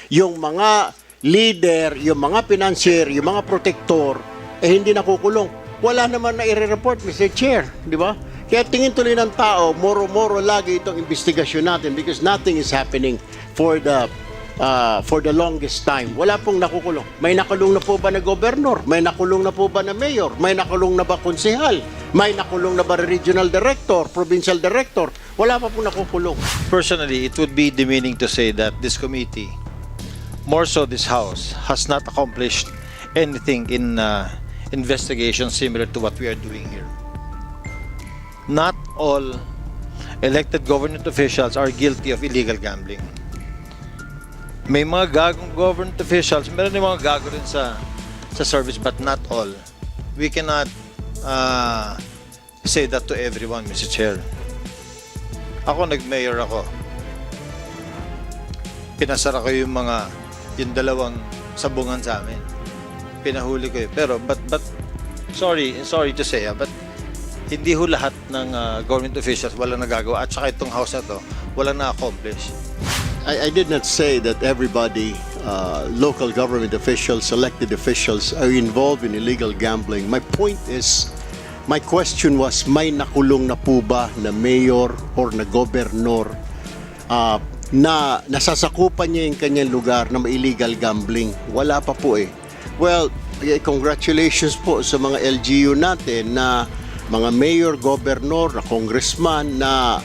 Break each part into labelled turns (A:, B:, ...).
A: yung mga leader, yung mga financier, yung mga protector, hindi nakukulong. Wala naman na i-report, Mr. Chair, di ba? Kaya tingin tuloy ng tao, moro-moro lagi itong investigasyon natin because nothing is happening for the longest time. Wala pong nakukulong. May nakulong na po ba na gobernador? May nakulong na po ba na mayor? May nakulong na ba konsehal? May nakulong na ba regional director, provincial director? Wala pa pong nakukulong.
B: Personally, it would be demeaning to say that this committee, more so this House, has not accomplished anything in investigation similar to what we are doing here. Not all elected government officials are guilty of illegal gambling. May mga gagong government officials, meron din mga gago rin sa service, but not all. We cannot say that to everyone, Mr. Chair. Ako, nag-mayor ako. Pinasara ko yung dalawang sabungan sa amin. Pinahuli ko pero, but, sorry to say, but hindi ho lahat ng government officials wala nagagawa. At saka itong house na to, wala na-accomplish.
A: I did not say that everybody, local government officials, elected officials, are involved in illegal gambling. My point is, my question was, may nakulong na po ba na mayor or na gobernador na nasasakupan niya yung kanyang lugar na may illegal gambling? Wala pa po eh. Well, congratulations po sa mga LGU natin na mga mayor, gobernador, na congressman na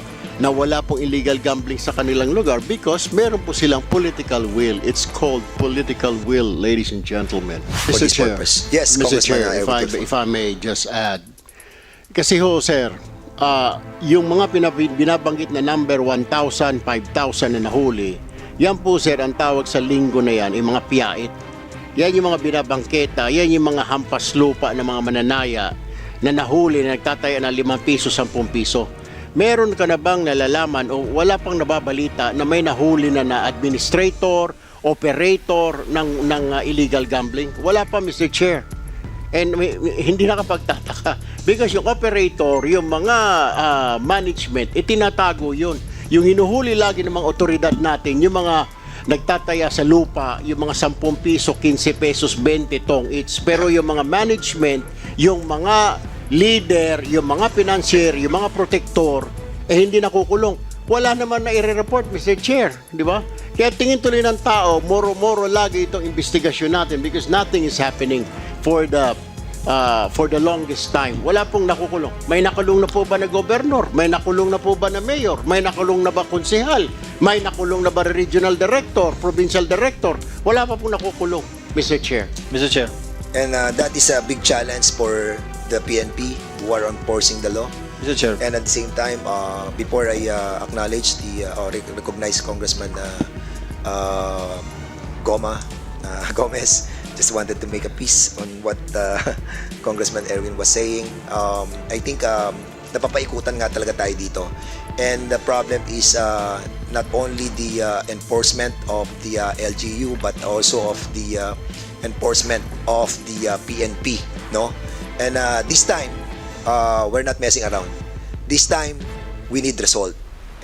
A: wala pong illegal gambling sa kanilang lugar because meron po silang political will. It's called political will, ladies and gentlemen.
C: For this purpose. Yes,
A: Mr. Chair,
C: Congressman,
A: if I may just add. Kasi ho, sir, yung mga binabanggit na number 1,000, 5,000 na nahuli, yan po, sir, ang tawag sa linggo na yan, yung mga piyait. Yan yung mga binabangketa, yan yung mga hampas lupa ng mga mananaya na nahuli na nagtataya ng 5 piso, 10 piso. Meron ka na bang nalalaman o wala pang nababalita na may nahuli na administrator, operator ng illegal gambling? Wala pa, Mr. Chair. And hindi nakapagtataka because yung operator, yung mga management, itinatago yun. Yung hinuhuli lagi ng mga otoridad natin, yung mga nagtataya sa lupa, yung mga 10 piso, 15 pesos, 20 tong each. Pero yung mga management, yung mga leader, yung mga financier, yung mga protector, hindi nakukulong. Wala naman na i-report, Mr. Chair, di ba? Kaya tingin tuloy ng tao, moro-moro lagi itong investigasyon natin because nothing is happening for the longest time. Wala pong nakukulong. May nakulong na po ba na gobernador? May nakulong na po ba na mayor? May nakulong na ba konsehal? May nakulong na ba regional director, provincial director? Wala pa pong nakukulong, Mr. Chair.
B: Mr. Chair.
C: And that is a big challenge for the PNP who are enforcing the law.
B: Mr. Chair.
C: And at the same time, before I acknowledge or recognize Congressman Gomez, just wanted to make a piece on what Congressman Erwin was saying. I think napapaikutan nga talaga tayo dito. And the problem is not only the enforcement of the LGU but also of the enforcement of the PNP, no? And this time, we're not messing around. This time, we need result.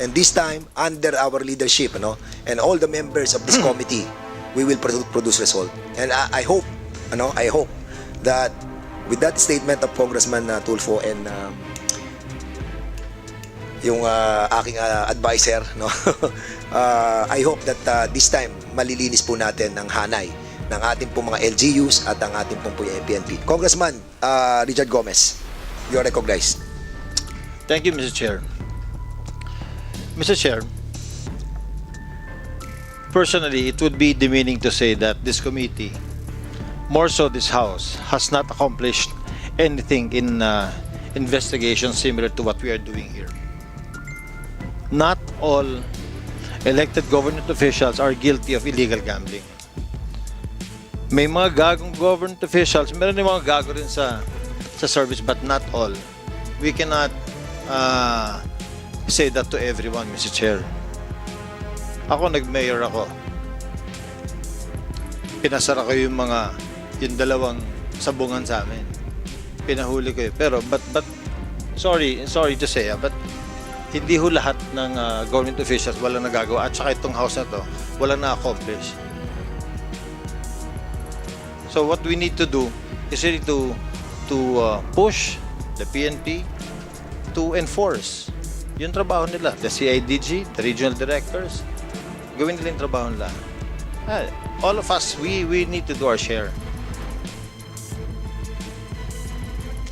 C: And this time, under our leadership, no, and all the members of this committee, we will produce result. And I hope that with that statement of Congressman Tulfo and yung aking advisor, no, I hope that this time malilinis po natin ang hanay ng ating pong mga LGUs at ang ating pong PNP. Congressman Richard Gomez, you are recognized.
B: Thank you, Mr. Chair. Mr. Chair, personally, it would be demeaning to say that this committee, more so this House, has not accomplished anything in investigation similar to what we are doing here. Not all elected government officials are guilty of illegal gambling. May mga gagong government officials, meron din mga gago rin sa service, but not all. We cannot say that to everyone, Mr. Chair. Ako, nag-mayor ako. Pinasara ko yung dalawang sabungan sa amin. Pinahuli ko pero, but sorry to say, but hindi ho lahat ng government officials wala nagagawa. At saka itong house na to, wala na-accomplish. So what we need to do is really to push the PNP to enforce yung trabaho nila. The CIDG, the regional directors, gawin nila yung trabaho nila. All of us, we need to do our share.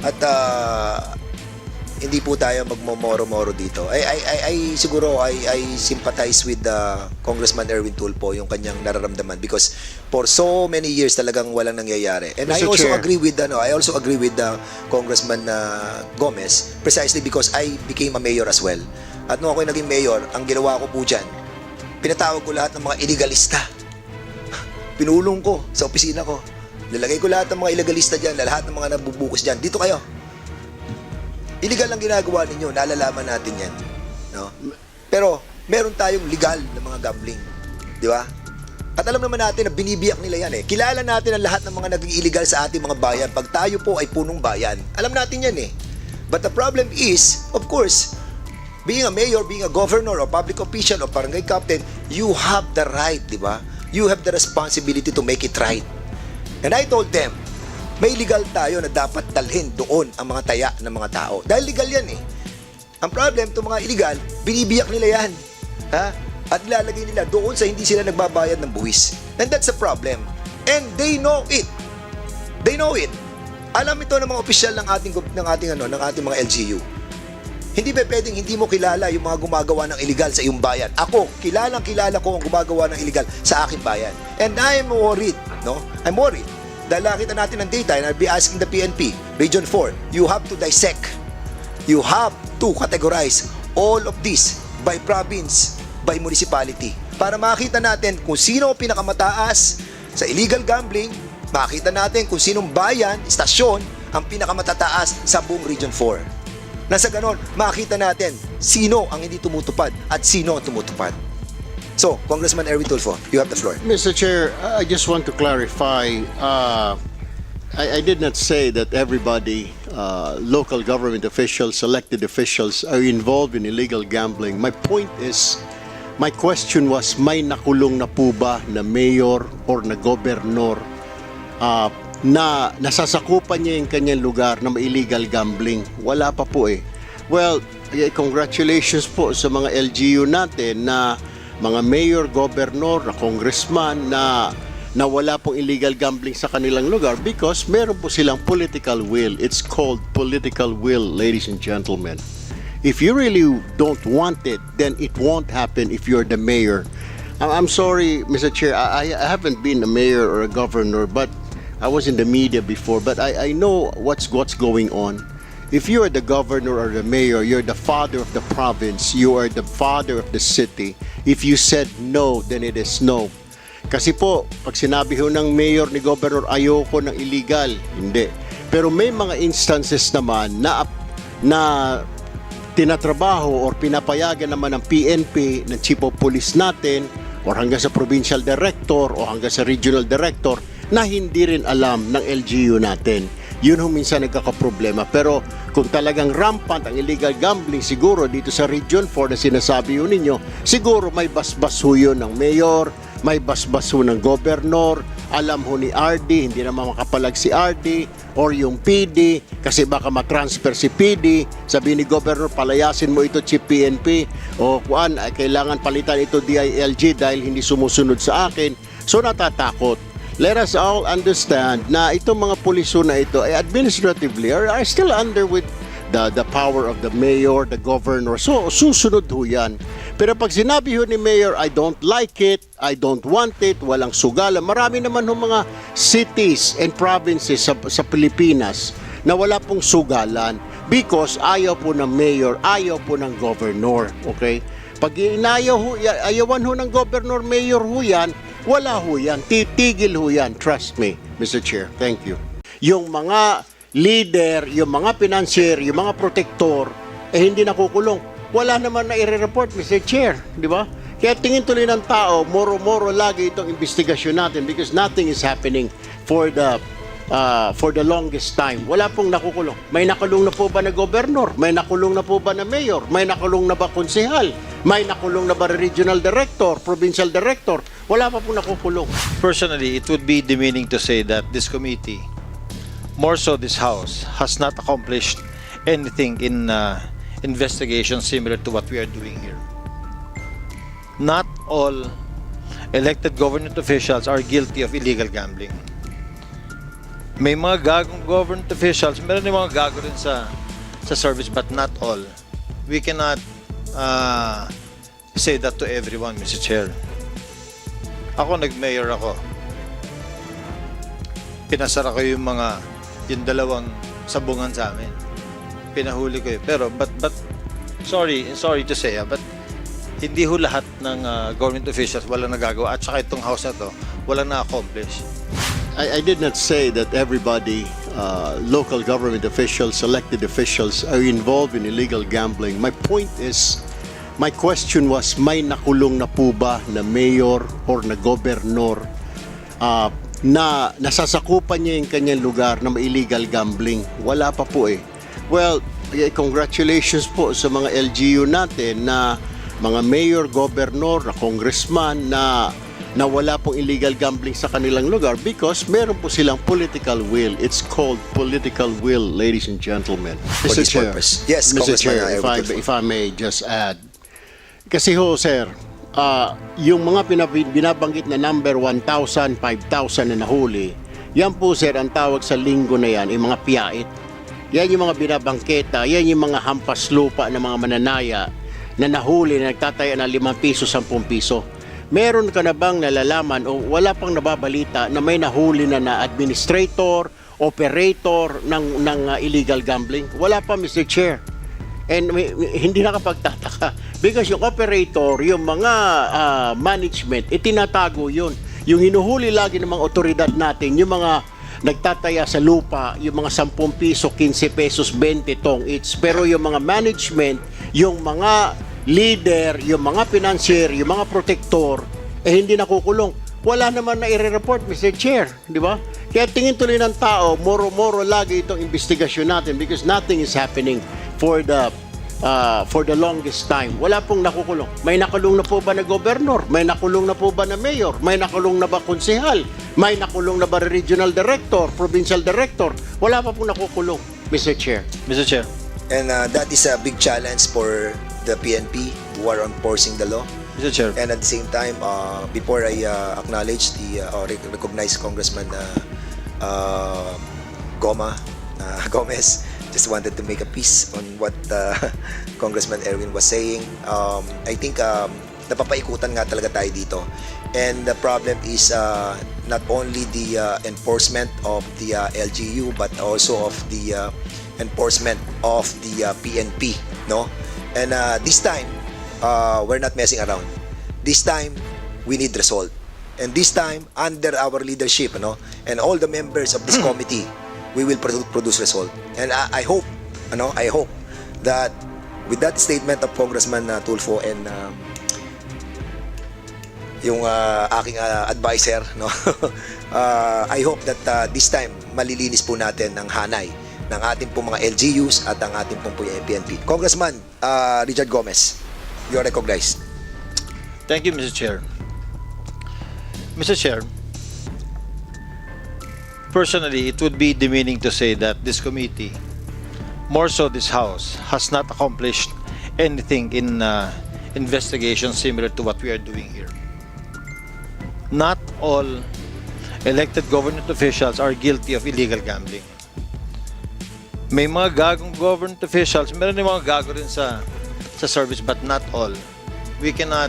C: At hindi po tayo magmomoro-moro dito. I siguro I sympathize with Congressman Erwin Tulfo yung kanyang nararamdaman because for so many years talagang walang nangyayari. And I
A: Mr.
C: also
A: Chair.
C: agree with Congressman Gomez precisely because I became a mayor as well. At nung ako naging mayor, ang ginawa ko po dyan, pinatawag ko lahat ng mga illegalista. Pinulong ko sa opisina ko. Nilagay ko lahat ng mga illegalista dyan, lahat ng mga nabubukas dyan. Dito kayo. Illegal ang ginagawa ninyo, nalalaman natin yan. No? Pero, meron tayong legal na mga gambling. Di ba? At alam naman natin na binibiyak nila yan eh. Kilala natin ang lahat ng mga naging illegal sa ating mga bayan pag tayo po ay punong bayan. Alam natin yan eh. But the problem is, of course, being a mayor, being a governor, or public official, or barangay captain, you have the right, di ba? You have the responsibility to make it right. And I told them, may legal tayo na dapat dalhin doon ang mga taya ng mga tao. Dahil legal yan eh. Ang problem, itong mga illegal, binibiyak nila yan. Ha? At lalagay nila doon sa hindi sila nagbabayad ng buwis. And that's a problem. And they know it. They know it. Alam ito ng mga opisyal ng ating mga LGU. Hindi ba pwedeng hindi mo kilala yung mga gumagawa ng illegal sa iyong bayan? Ako, kilala ko ang gumagawa ng illegal sa aking bayan. And I'm worried, no? I'm worried. Dahil nakita natin ng data, and I'll be asking the PNP, Region 4, you have to dissect. You have to categorize all of this by province, by municipality. Para makita natin kung sino ang pinakamataas sa illegal gambling, makita natin kung sinong bayan, istasyon, ang pinakamatataas sa buong Region 4. Nasa ganon, makita natin sino ang hindi tumutupad at sino ang tumutupad. So, Congressman Erwin Tulfo, you have the floor.
A: Mr. Chair, I just want to clarify. I did not say that everybody, local government officials, elected officials, are involved in illegal gambling. My point is, my question was, may nakulong na po ba na mayor or na gobernador na nasasakupan niya yung kanyang lugar na may illegal gambling? Wala pa po eh. Well, congratulations po sa mga LGU natin na mga mayor, governor, na congressman na wala pong illegal gambling sa kanilang lugar because meron po silang political will. It's called political will, ladies and gentlemen. If you really don't want it, then it won't happen if you're the mayor. I'm sorry, Mr. Chair, I haven't been a mayor or a governor, but I was in the media before, but I know what's going on. If you are the governor or the mayor, you're the father of the province, you are the father of the city. If you said no, then it is no. Kasi po, pag sinabi ho ng mayor ni governor, ayoko ng illegal, hindi. Pero may mga instances naman na tinatrabaho or pinapayagan naman ng PNP, ng chief of police natin, or hanggang sa provincial director o hanggang sa regional director na hindi rin alam ng LGU natin. Yun ho minsan nagkakaproblema. Pero kung talagang rampant ang illegal gambling, siguro dito sa Region 4 na sinasabi ho ninyo, siguro may basbas ho yun ng mayor, may basbas ho ng gobernador, alam ho ni RD, hindi naman makapalag si RD, or yung PD, kasi baka matransfer si PD, sabi ni gobernador, palayasin mo ito Chief PNP, o kuan, kailangan palitan ito DILG dahil hindi sumusunod sa akin. So natatakot. Let us all understand na itong mga puliso na ito ay administratively are still under with the power of the mayor, the governor. So susunod ho yan. Pero pag sinabi ho ni mayor, I don't like it, I don't want it, walang sugalan. Marami naman ho mga cities and provinces sa Pilipinas na wala pong sugalan because ayaw po ng mayor, ayaw po ng governor. Okay? Pag ayawan ho ng governor, mayor ho yan, wala ho yan. Titigil ho yan. Trust me, Mr. Chair. Thank you. Yung mga leader, yung mga financier, yung mga protector, hindi nakukulong. Wala naman na i-report, Mr. Chair. Di ba? Kaya tingin tuloy ng tao, moro-moro lagi itong investigasyon natin because nothing is happening for the longest time. Wala pong nakukulong. May nakulong na po ba na gobernador? May nakulong na po ba na mayor? May nakulong na ba konsehal? May nakulong na ba regional director, provincial director? wala pa po nakukulong.
B: Personally, it would be demeaning to say that this committee, more so this House, has not accomplished anything in investigation similar to what we are doing here. Not all elected government officials are guilty of illegal gambling. May mga gagong government officials, meron din mga gago rin sa service, but not all. We cannot say that to everyone, Mr. Chair. Ako, nag-mayor ako. Pinasara ko yung dalawang sabungan sa amin. Pinahuli ko yun. Pero, but sorry to say, but hindi ho lahat ng government officials walang nagagawa. At saka itong house na to, walang na-accomplish.
A: I did not say that everybody, local government officials, elected officials, are involved in illegal gambling. My point is, my question was, may nakulong na po ba na mayor or na gobernador na nasasakupan niya yung kanyang lugar na may illegal gambling? Wala pa po eh. Well, congratulations po sa mga LGU natin na mga mayor, gobernador, na congressman na wala pong illegal gambling sa kanilang lugar because meron po silang political will. It's called political will, ladies and gentlemen.
C: For this purpose. Yes,
A: Mr.
C: Congressman
A: Chair,
C: Erwin Tulfo.
A: if I may just add. Kasi ho, sir, yung mga binabanggit na number 1,000, 5,000 na nahuli, yan po, sir, ang tawag sa linggo na yan, yung mga piyait. Yan yung mga binabangketa, yan yung mga hampas lupa ng mga mananaya na nahuli na nagtataya ng 5 piso, 10 piso. Meron ka na bang nalalaman o wala pang nababalita na may nahuli na administrator, operator ng illegal gambling? Wala pa, Mr. Chair. And hindi nakapagtataka because yung operator, yung mga management, itinatago yun. Yung hinuhuli lagi ng mga otoridad natin, yung mga nagtataya sa lupa, yung mga 10 piso, 15 pesos, 20 tong each. Pero yung mga management, yung mga leader, yung mga financier, yung mga protector, hindi nakukulong. Wala naman na i-report, Mr. Chair, di ba? Kaya tingin tuloy ng tao, moro-moro lagi itong investigasyon natin because nothing is happening for the longest time. Wala pong nakukulong. May nakulong na po ba na gobernador? May nakulong na po ba na mayor? May nakulong na ba konsehal? May nakulong na ba regional director, provincial director? Wala pa pong nakukulong, Mr. Chair.
B: Mr. Chair.
C: And that is a big challenge for the PNP who are enforcing the law.
B: Mr. Chair.
C: And at the same time, before I acknowledge or recognize Congressman Gomez, just wanted to make a piece on what Congressman Erwin was saying. I think napapaikutan nga talaga tayo dito. And the problem is not only the enforcement of the LGU but also of the enforcement of the PNP, no? And this time, we're not messing around. This time, we need result. And this time, under our leadership, and all the members of this committee, we will produce result. And I hope that with that statement of Congressman Tulfo and yung aking advisor, I hope that this time malilinis po natin ang hanay ng ating pong mga LGUs at ang ating pong PNP. Congressman Richard Gomez, you are recognized.
B: Thank you, Mr. Chair. Mr. Chair, personally, it would be demeaning to say that this committee, more so this House, has not accomplished anything in investigation similar to what we are doing here. Not all elected government officials are guilty of illegal gambling. May mga gagong government officials, meron din mga gago rin sa service, but not all. We cannot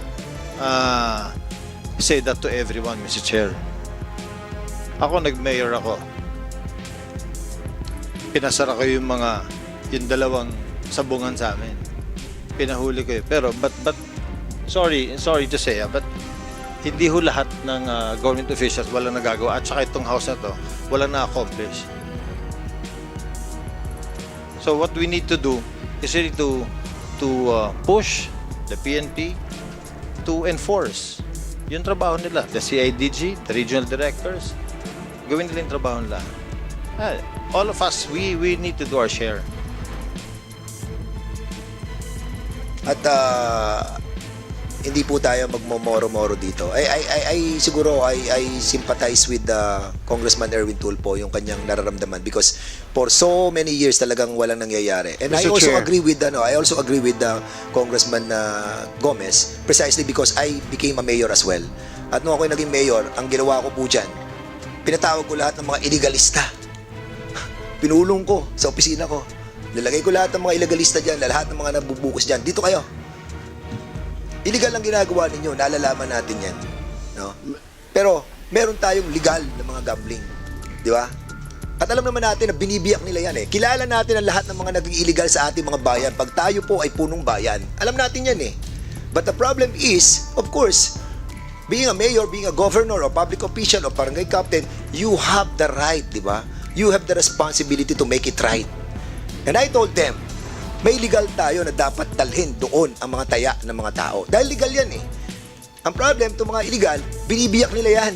B: say that to everyone, Mr. Chair. Ako, nag-mayor ako. Pinasara ko yung dalawang sabungan sa amin. Pinahuli ko yun. Pero, but sorry to say, but hindi ho lahat ng government officials walang nagagawa. At saka itong house na to, walang na-accomplish. So what we need to do is really to push the PNP to enforce yung trabaho nila. The CIDG, the regional directors, gawin nila yung trabaho nila. All of us, we need to do our share.
C: At hindi po tayo magmomoro-moro dito. Siguro I sympathize with Congressman Erwin Tulfo yung kanyang nararamdaman because for so many years talagang walang nangyayari. And I
A: Mr.
C: also
A: Chair.
C: agree with Congressman Gomez precisely because I became a mayor as well. At nung ako naging mayor, ang ginawa ko po dyan, pinatawag ko lahat ng mga illegalista. Pinulong ko sa opisina ko. Nilagay ko lahat ng mga illegalista dyan, lahat ng mga nabubukas dyan. Dito kayo. Illegal ang ginagawa ninyo, nalalaman natin yan. No? Pero, meron tayong legal na mga gambling. Di ba? At alam naman natin na binibiyak nila yan eh. Kilala natin ang lahat ng mga naging illegal sa ating mga bayan. Pag tayo po ay punong bayan. Alam natin yan eh. But the problem is, of course, being a mayor, being a governor, or public official, or barangay captain, you have the right, di ba? You have the responsibility to make it right. And I told them, may legal tayo na dapat dalhin doon ang mga taya ng mga tao. Dahil legal yan eh. Ang problem, itong mga illegal, binibiyak nila yan.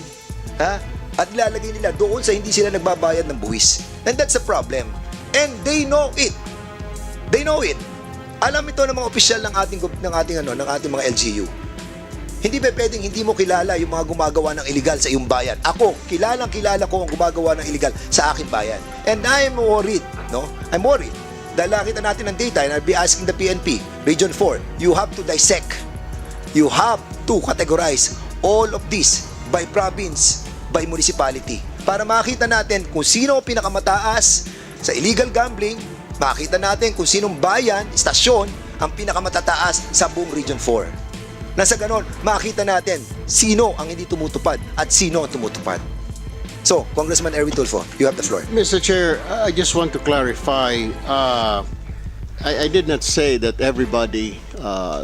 C: Ha? At ilalagay nila doon sa hindi sila nagbabayad ng buwis. And that's a problem. And they know it. They know it. Alam ito ng mga opisyal ng ating mga LGU. Hindi ba pwedeng hindi mo kilala yung mga gumagawa ng illegal sa iyong bayan? Ako, kilala ko ang gumagawa ng illegal sa aking bayan. And I'm worried, no? I'm worried. Dahil nakita natin ng data and I'll be asking the PNP, Region 4, you have to dissect. You have to categorize all of this by province, by municipality. Para makita natin kung sino ang pinakamataas sa illegal gambling, makita natin kung sinong bayan, istasyon, ang pinakamatataas sa buong Region 4. Nasa ganon, makita natin sino ang hindi tumutupad at sino ang tumutupad. So, Congressman Erwin Tulfo, you have the floor.
A: Mr. Chair, I just want to clarify. I did not say that everybody,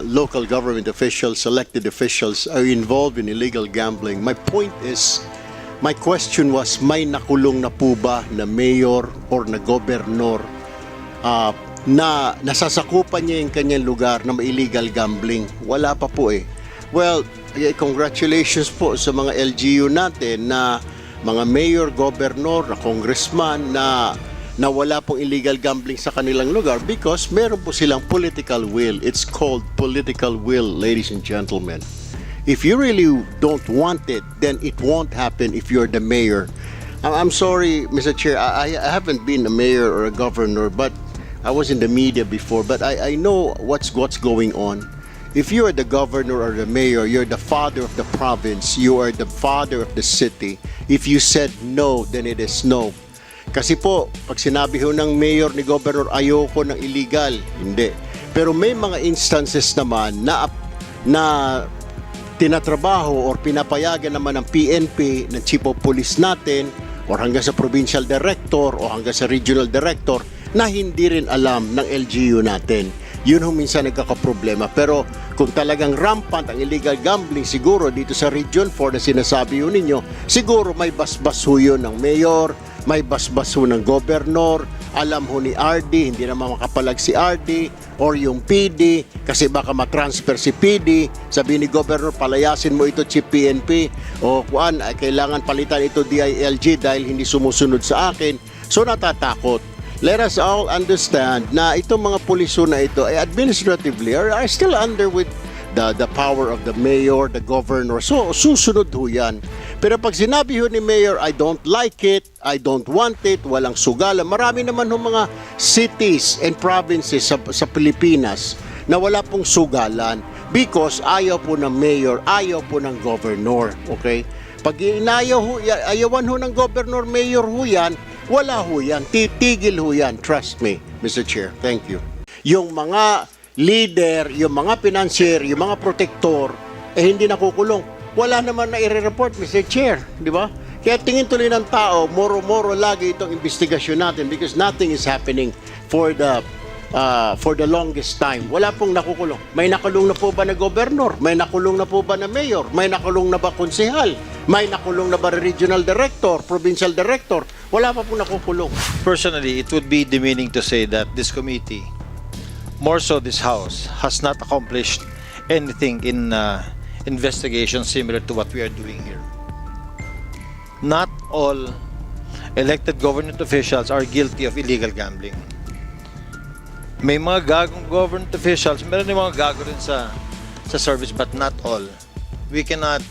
A: local government officials, elected officials, are involved in illegal gambling. My point is, my question was, may nakulong na po ba na mayor or na gobernador na nasasakupan niya yung kanyang lugar na may illegal gambling? Wala pa po eh. Well, congratulations po sa mga LGU natin na mga mayor, governor, na congressman na wala pong illegal gambling sa kanilang lugar because meron po silang political will. It's called political will, ladies and gentlemen. If you really don't want it, then it won't happen if you're the mayor. I'm sorry, Mr. Chair, I haven't been a mayor or a governor, but I was in the media before, but I know what's going on. If you are the governor or the mayor, you're the father of the province, you are the father of the city. If you said no, then it is no. Kasi po, pag sinabi ho ng mayor ni governor, ayoko ng illegal, hindi. Pero may mga instances naman na tinatrabaho or pinapayagan naman ng PNP, ng chief of police natin, or hanggang sa provincial director o hanggang sa regional director, na hindi rin alam ng LGU natin. Yun ho minsan nagkakaproblema. Pero kung talagang rampant ang illegal gambling, siguro dito sa Region 4 na sinasabi ho ninyo, siguro may basbas ho yun ng mayor, may basbas ho ng gobernador, alam ho ni RD, hindi naman makapalag si RD, or yung PD, kasi baka matransfer si PD, sabi ni gobernador, palayasin mo ito chief PNP, o kuan, kailangan palitan ito DILG dahil hindi sumusunod sa akin. So natatakot. Let us all understand na itong mga puliso na ito ay administratively are still under with the power of the mayor, the governor. So susunod ho yan. Pero pag sinabi ho ni mayor, I don't like it, I don't want it, walang sugalan. Marami naman ho mga cities and provinces sa Pilipinas na wala pong sugalan because ayaw po ng mayor, ayaw po ng governor. Okay? Pag ayawan ho ng governor, mayor ho yan, wala ho yan. Titigil ho yan. Trust me, Mr. Chair. Thank you. Yung mga leader, yung mga financier, yung mga protector, hindi nakukulong. Wala naman na i-report, Mr. Chair. Di ba? Kaya tingin tuloy ng tao, moro-moro lagi itong investigasyon natin because nothing is happening for the longest time. Wala pong nakukulong. May nakulong na po ba na gobernador? May nakulong na po ba na mayor? May nakulong na ba konsehal? May nakulong na ba regional director, provincial director? Wala pa pong nakukulong.
B: Personally, it would be demeaning to say that this committee, more so this House, has not accomplished anything in investigation similar to what we are doing here. Not all elected government officials are guilty of illegal gambling. May mga gagong government officials, meron din mga gago rin sa sa service but not all. We cannot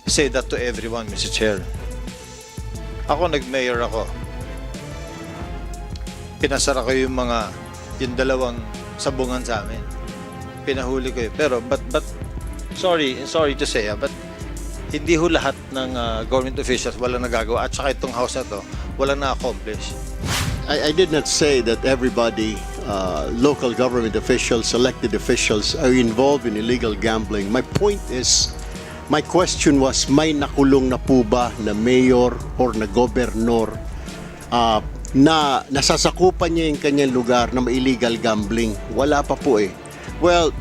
B: say that to everyone, Mr. Chair. Ako, nag-mayor ako. Pinasara ko yung dalawang sabungan sa amin. Pinahuli ko yun. Pero, but sorry to say, but hindi ho lahat ng government officials walang nagagawa. At saka itong house na to, walang na-accomplish.
A: I did not say that everybody, local government officials, elected officials, are involved in illegal gambling. My point is, my question was, may nakulong na po ba na mayor or na gobernador na nasasakupan niya yung kanyang lugar na may illegal gambling? Wala pa po eh. Well,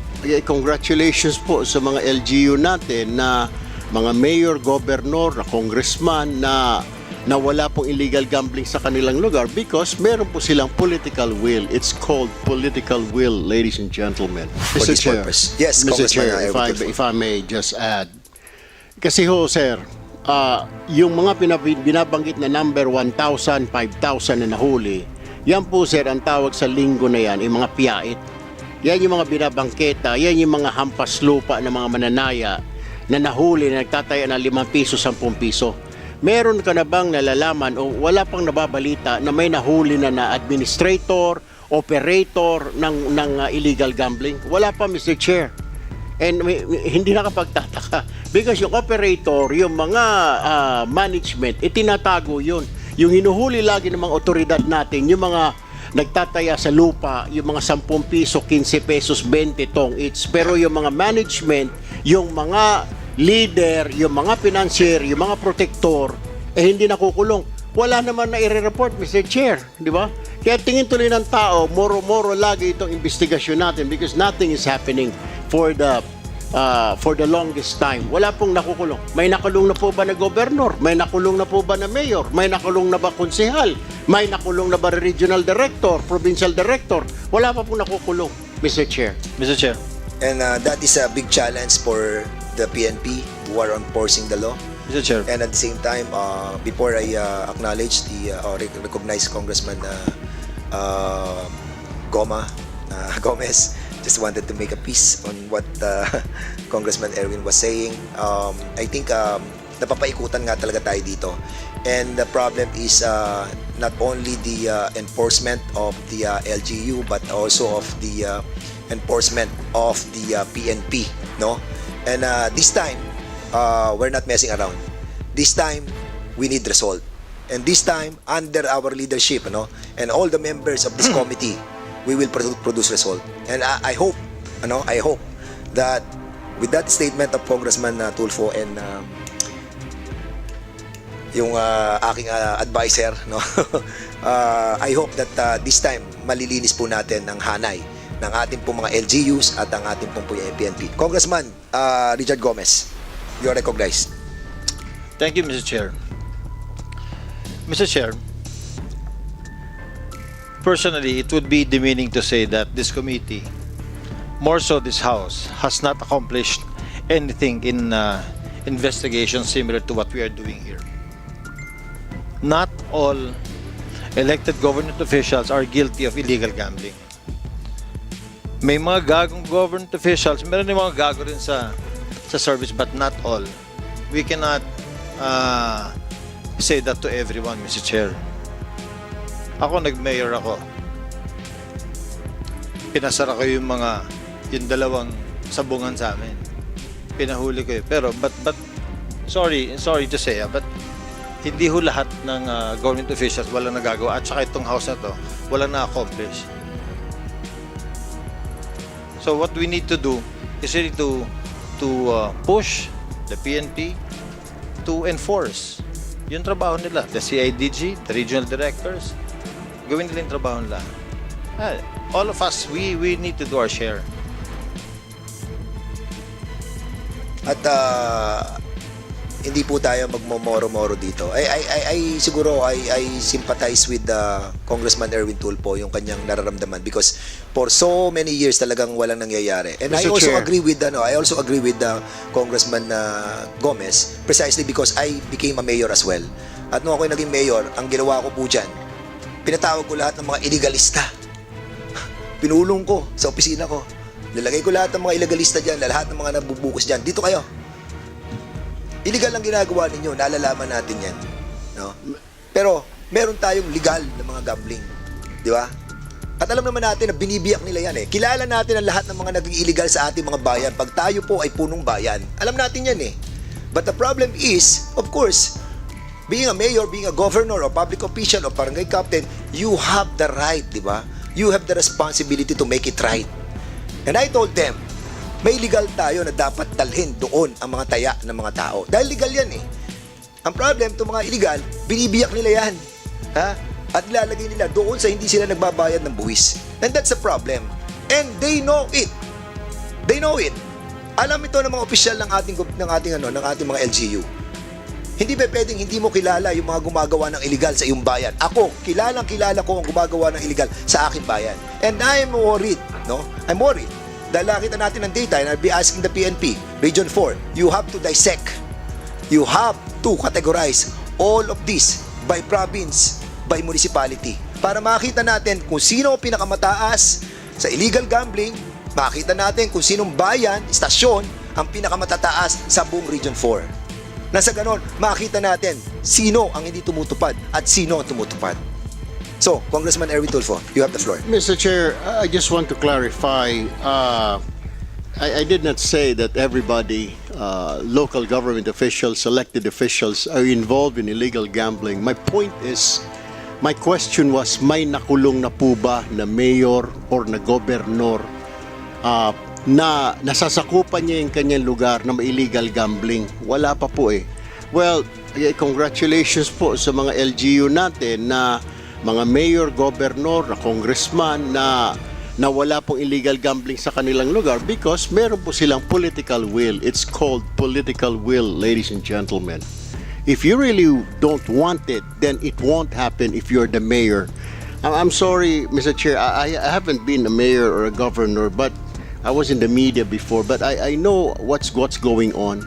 A: congratulations po sa mga LGU natin na mga mayor, gobernador, na congressman na wala pong illegal gambling sa kanilang lugar because meron po silang political will. It's called political will, ladies and gentlemen.
C: For this purpose. Yes,
A: Mr.
C: Congressman
A: Chair,
C: Erwin Tulfo.
A: if I may just add. Kasi ho, sir, yung mga binabanggit na number 1,000, 5,000 na nahuli, yan po, sir, ang tawag sa linggo na yan, yung mga piyait. Yan yung mga binabangketa, yan yung mga hampas lupa ng mga mananaya na nahuli na nagtataya ng 5 piso, 10 piso. Meron ka na bang nalalaman o wala pang nababalita na may nahuli na administrator, operator ng illegal gambling? Wala pa, Mr. Chair. And hindi nakapagtataka because yung operator, yung mga management, itinatago yun. Yung hinuhuli lagi ng mga otoridad natin, yung mga nagtataya sa lupa, yung mga 10 piso, 15 pesos, 20 tong each. Pero yung mga management, yung mga leader, yung mga financier, yung mga protector, hindi nakukulong. Wala naman na i-report, Mr. Chair, di ba? Kaya tingin tuloy ng tao, moro-moro lagi itong investigasyon natin because nothing is happening for the longest time. Wala pong nakukulong. May nakulong na po ba na gobernador? May nakulong na po ba na mayor? May nakulong na ba konsehal? May nakulong na ba regional director, provincial director? Wala pa pong nakukulong, Mr. Chair.
B: Mr. Chair.
C: And that is a big challenge for the PNP who are enforcing the law.
B: Mr. Chair.
C: And at the same time, before I acknowledge the recognize Congressman Gomez, just wanted to make a piece on what Congressman Erwin was saying. I think napapaikutan nga talaga tayo dito. And the problem is not only the enforcement of the LGU but also of the enforcement of the PNP, no? And this time, we're not messing around. This time, we need result. And this time, under our leadership, no, and all the members of this committee, we will produce result. And I hope that with that statement of Congressman Tulfo and yung aking advisor, no, I hope that this time malilinis po natin ang hanay ng ating pong mga LGUs at ang ating pong PNP. Congressman Richard Gomez, you are recognized.
B: Thank you, Mr. Chair. Mr. Chair, personally, it would be demeaning to say that this committee, more so this House, has not accomplished anything in investigation similar to what we are doing here. Not all elected government officials are guilty of illegal gambling. May mga gagong government officials, meron din mga gago rin sa service, but not all. We cannot say that to everyone, Mr. Chair. Ako, nag-mayor ako. Pinasara ko yung dalawang sabungan sa amin. Pinahuli ko yun. Pero, but sorry to say, but hindi ho lahat ng government officials walang nagagawa. At saka itong house na to, walang na-accomplish. So what we need to do is really to push the PNP to enforce yung trabaho nila. The CIDG, the regional directors, gawin nila yung trabaho nila. All of us, we need to do our share.
C: At hindi po tayo magmomoro-moro dito. Siguro I sympathize with Congressman Erwin Tulfo yung kanyang nararamdaman because for so many years talagang walang nangyayari. And
A: Mr.
C: I also
A: Chair.
C: agree with Congressman Gomez precisely because I became a mayor as well. At nung ako naging mayor, ang ginawa ko po dyan, pinatawag ko lahat ng mga illegalista. Pinulong ko sa opisina ko. Nilagay ko lahat ng mga illegalista dyan, lahat ng mga nabubukos dyan. Dito kayo. Illegal ang ginagawa ninyo, nalalaman natin yan. No? Pero, meron tayong legal na mga gambling. Di ba? At alam naman natin na binibiyak nila yan eh. Kilala natin ang lahat ng mga naging illegal sa ating mga bayan. Pag tayo po ay punong bayan. Alam natin yan eh. But the problem is, of course, being a mayor, being a governor, or public official, or barangay captain, you have the right, di ba? You have the responsibility to make it right. And I told them, may legal tayo na dapat dalhin doon ang mga taya ng mga tao. Dahil legal yan eh. Ang problem, itong mga illegal, binibiyak nila yan. Ha? At ilalagay nila doon sa hindi sila nagbabayad ng buwis. And that's a problem. And they know it. They know it. Alam ito ng mga opisyal ng ating mga LGU. Hindi ba pwedeng hindi mo kilala yung mga gumagawa ng illegal sa iyong bayan? Ako, kilala ko ang gumagawa ng illegal sa aking bayan. And I'm worried, no? I'm worried. Dahil nakita natin ng data, and I'll be asking the PNP, Region 4, you have to dissect. You have to categorize all of this by province, by municipality. Para makita natin kung sino ang pinakamataas sa illegal gambling, makita natin kung sinong bayan, istasyon, ang pinakamatataas sa buong Region 4. Nasa ganon, makita natin sino ang hindi tumutupad at sino ang tumutupad. So, Congressman Erwin Tulfo, you have the floor.
A: Mr. Chair, I just want to clarify. I did not say that everybody, local government officials, elected officials, are involved in illegal gambling. My point is, my question was, may nakulong na po ba na mayor or na gobernador na nasasakupan niya yung kanyang lugar na may illegal gambling? Wala pa po eh. Well, congratulations po sa mga LGU natin na mga mayor, governor, na congressman na wala pong illegal gambling sa kanilang lugar because meron po silang political will. It's called political will, ladies and gentlemen. If you really don't want it, then it won't happen if you're the mayor. I'm sorry, Mr. Chair, I haven't been a mayor or a governor, but I was in the media before, but I know what's going on.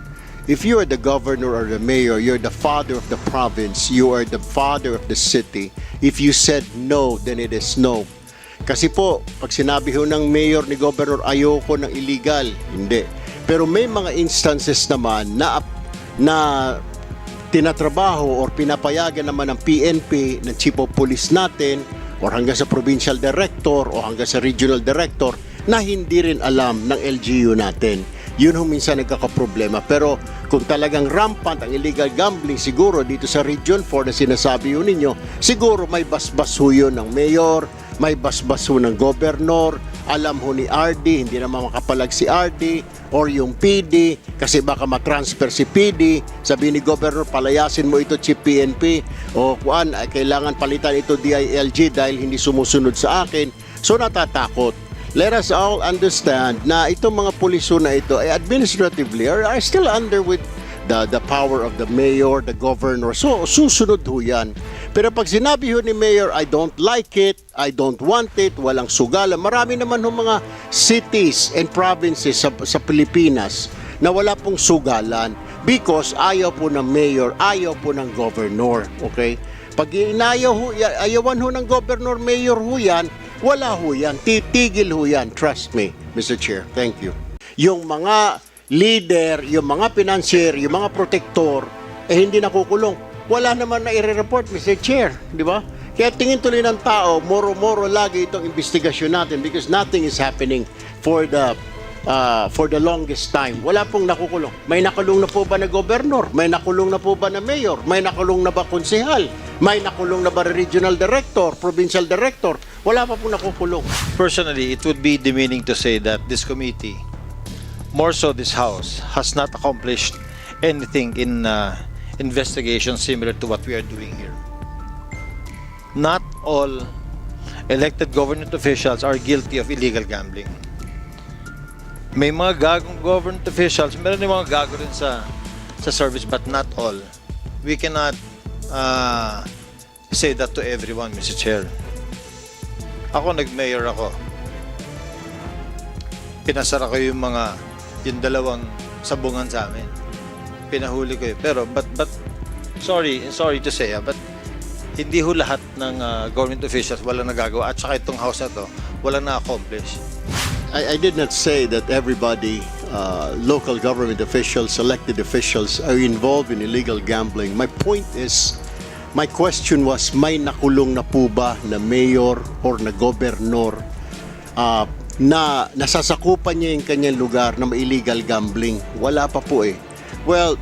A: If you are the governor or the mayor, you're the father of the province, you are the father of the city. If you said no, then it is no. Kasi po, pag sinabi ho ng mayor ni governor, ayoko ng illegal, hindi. Pero may mga instances naman na tinatrabaho or pinapayagan naman ng PNP, ng chief of police natin, or hanggang sa provincial director o hanggang sa regional director na hindi rin alam ng LGU natin. Yun ho minsan nagkakaproblema. Pero kung talagang rampant ang illegal gambling siguro dito sa Region 4 na sinasabi ho ninyo, siguro may basbas ho yun ng mayor, may basbas ho ng gobernador, alam ho ni RD, hindi naman makapalag si RD, or yung PD, kasi baka matransfer si PD, sabi ni gobernador, palayasin mo ito chief PNP, o kuan, kailangan palitan ito DILG dahil hindi sumusunod sa akin. So natatakot. Let us all understand na itong mga puliso na ito ay administratively are still under with the power of the mayor, the governor. So susunod ho yan. Pero pag sinabi ho ni mayor, I don't like it, I don't want it, walang sugalan. Marami naman ho mga cities and provinces sa Pilipinas na wala pong sugalan because ayaw po ng mayor, ayaw po ng governor. Okay? Pag ayawan ho ng governor, mayor ho yan, wala ho yan. Titigil ho yan. Trust me, Mr. Chair. Thank you. Yung mga leader, yung mga financier, yung mga protector, hindi nakukulong. Wala naman na i-report, Mr. Chair. Di ba? Kaya tingin tuloy ng tao, moro-moro lagi itong investigasyon natin because nothing is happening for the longest time. Wala pong nakukulong. May nakulong na po ba na gobernador? May nakulong na po ba na mayor? May nakulong na ba konsehal? May nakulong na ba regional director, provincial director? Wala pa pong nakukulong.
B: Personally, it would be demeaning to say that this committee, more so this House, has not accomplished anything in investigation similar to what we are doing here. Not all elected government officials are guilty of illegal gambling. May mga gagong government officials, meron din mga gago rin sa service, but not all. We cannot say that to everyone, Mr. Chair. Ako, nag-mayor ako. Pinasara ko yung dalawang sabungan sa amin. Pinahuli ko yun. Pero, but sorry to say, but hindi ho lahat ng government officials walang nagagawa. At saka itong house na to, walang na-accomplish.
A: I did not say that everybody, local government officials, elected officials, are involved in illegal gambling. My point is, my question was, may nakulong na po ba na mayor or na gobernador na nasasakupan niya yung kanyang lugar na may illegal gambling? Wala pa po eh. Well,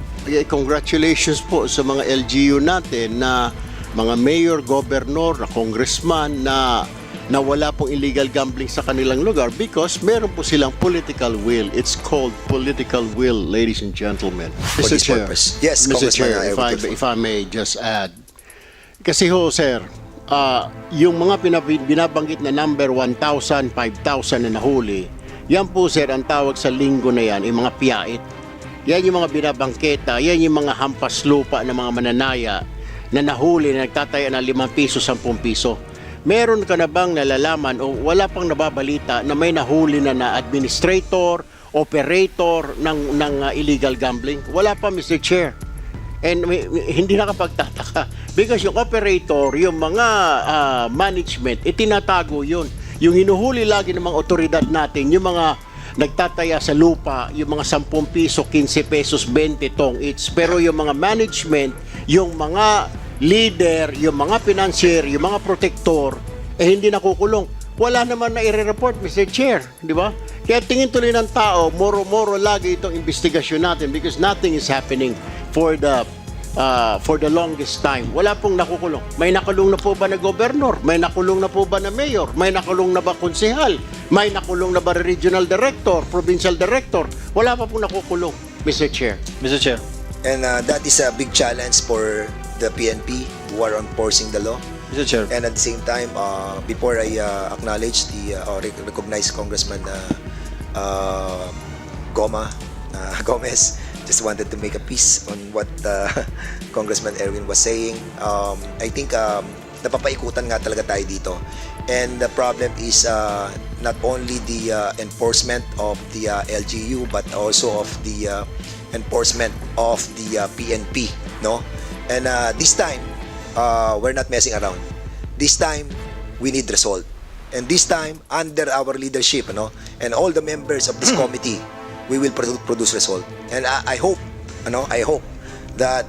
A: congratulations po sa mga LGU natin na mga mayor, gobernador, na congressman na wala pong illegal gambling sa kanilang lugar because meron po silang political will. It's called political will, ladies and gentlemen.
C: For this purpose. Yes,
A: Mr.
C: Congressman
A: Chair,
C: Erwin Tulfo.
A: if I may just add. Kasi ho, sir, yung mga binabanggit na number 1,000, 5,000 na nahuli, yan po, sir, ang tawag sa linggo na yan, yung mga piyait. Yan yung mga binabangketa, yan yung mga hampas lupa ng mga mananaya na nahuli na nagtataya ng 5 piso, 10 piso. Meron ka na bang nalalaman o wala pang nababalita na may nahuli na administrator, operator ng illegal gambling? Wala pa, Mr. Chair. And hindi nakapagtataka because yung operator, yung mga management, itinatago yun. Yung hinuhuli lagi ng mga otoridad natin, yung mga nagtataya sa lupa, yung mga 10 piso, 15 pesos, 20 tong each. Pero yung mga management, yung mga leader, yung mga financier, yung mga protector, hindi nakukulong. Wala naman na i-report, Mr. Chair, di ba? Kaya tingin tuloy ng tao, moro-moro lagi itong investigasyon natin because nothing is happening for the longest time. Wala pong nakukulong. May nakulong na po ba na gobernador? May nakulong na po ba na mayor? May nakulong na ba konsehal? May nakulong na ba regional director, provincial director? Wala pa pong nakukulong, Mr. Chair.
B: Mr. Chair.
C: And that is a big challenge for the PNP who are enforcing the law.
B: Mr. Chair.
C: And at the same time, before I acknowledge or recognize Congressman Gomez, just wanted to make a piece on what Congressman Erwin was saying. I think napapaikutan nga talaga tayo dito. And the problem is not only the enforcement of the LGU but also of the enforcement of the PNP, no? And this time, we're not messing around. This time, we need result. And this time, under our leadership, no, and all the members of this committee, we will produce result. And I hope that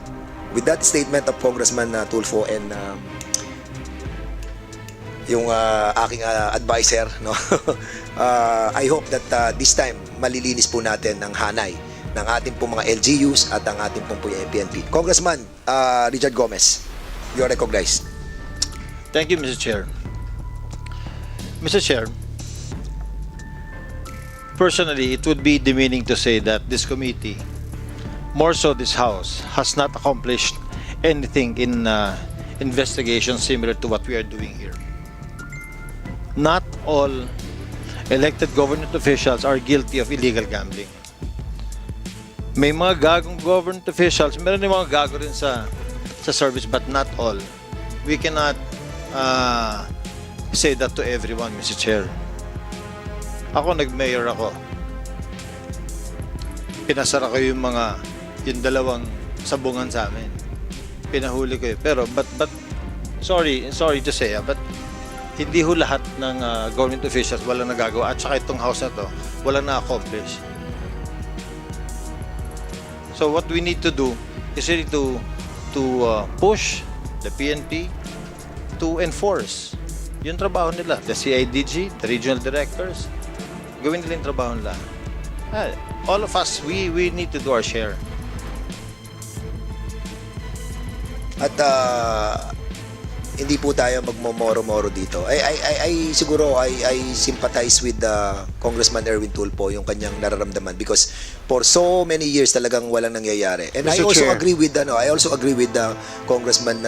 C: with that statement of Congressman Tulfo and yung aking advisor, no, I hope that this time malilinis po natin ang hanay ng ating pong mga LGUs at ang ating pong PNP. Congressman Richard Gomez, you are recognized.
B: Thank you, Mr. Chair. Mr. Chair, personally, it would be demeaning to say that this committee, more so this House, has not accomplished anything in investigation similar to what we are doing here. Not all elected government officials are guilty of illegal gambling. May mga gagong government officials, meron din mga gago rin sa service, but not all. We cannot say that to everyone, Mr. Chair. Ako, nag-mayor ako. Pinasara ko yung dalawang sabungan sa amin. Pinahuli ko yun. Pero, but sorry to say, but hindi ho lahat ng government officials walang nagagawa. At saka itong house na to, walang na-accomplish. So what we need to do is really to push the PNP to enforce yung trabaho nila. The CIDG, the regional directors, gawin nila yung trabaho nila. All of us, we need to do our share.
C: At hindi po tayo magmomoro-moro dito. I siguro I sympathize with Congressman Erwin Tulfo yung kanyang nararamdaman because for so many years talagang walang nangyayari. And
A: Mr.
C: I also
A: Chair.
C: agree with Congressman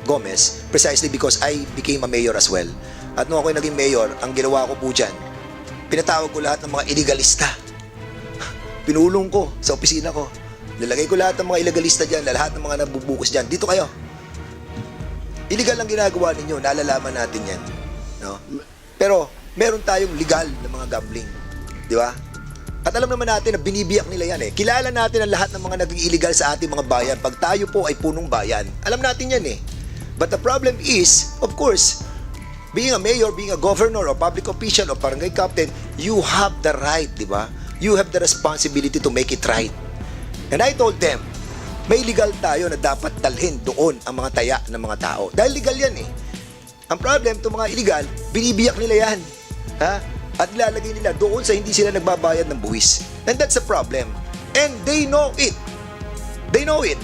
C: Gomez precisely because I became a mayor as well. At nung ako naging mayor, ang ginawa ko po dyan, pinatawag ko lahat ng mga illegalista. Pinulong ko sa opisina ko. Nilagay ko lahat ng mga illegalista dyan, lahat ng mga nabubukos dyan. Dito kayo. Illegal ang ginagawa ninyo, nalalaman natin yan. No? Pero, meron tayong legal na mga gambling. Di ba? At alam naman natin na binibiyak nila yan eh. Kilala natin ang lahat ng mga naging illegal sa ating mga bayan. Pag tayo po ay punong bayan, alam natin yan eh. But the problem is, of course, being a mayor, being a governor, or public official, or barangay captain, you have the right, di ba? You have the responsibility to make it right. And I told them, may legal tayo na dapat dalhin doon ang mga taya ng mga tao. Dahil legal yan eh. Ang problem, itong mga illegal, binibiyak nila yan. Ha? At ilalagay nila doon sa hindi sila nagbabayad ng buwis. And that's a problem. And they know it. They know it.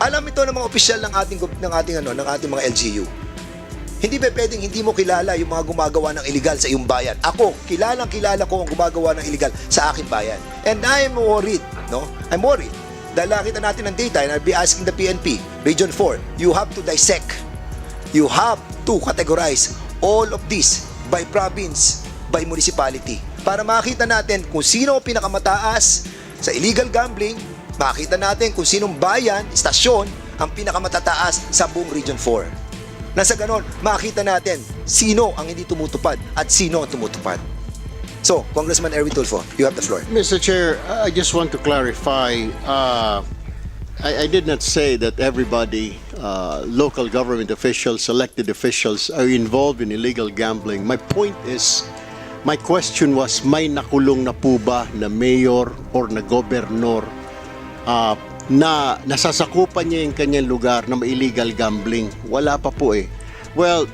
C: Alam ito ng mga opisyal ng ating mga LGU. Hindi ba pwedeng hindi mo kilala yung mga gumagawa ng illegal sa iyong bayan? Ako, kilala ko ang gumagawa ng illegal sa aking bayan. And I'm worried, no? I'm worried. Dahil nakita natin ng data, and I'll be asking the PNP, Region 4, you have to dissect. You have to categorize all of this by province, by municipality. Para makita natin kung sino ang pinakamataas sa illegal gambling, makita natin kung sinong bayan, istasyon, ang pinakamatataas sa buong Region 4. Nasa ganon, makita natin sino ang hindi tumutupad at sino ang tumutupad. So, Congressman Erwin Tulfo, you have the floor.
A: Mr. Chair, I just want to clarify. I did not say that everybody, local government officials, elected officials, are involved in illegal gambling. My point is, my question was, may nakulong na po ba na mayor or na gobernador na nasasakupan niya yung kanyang lugar na may illegal gambling? Wala pa po eh. Well,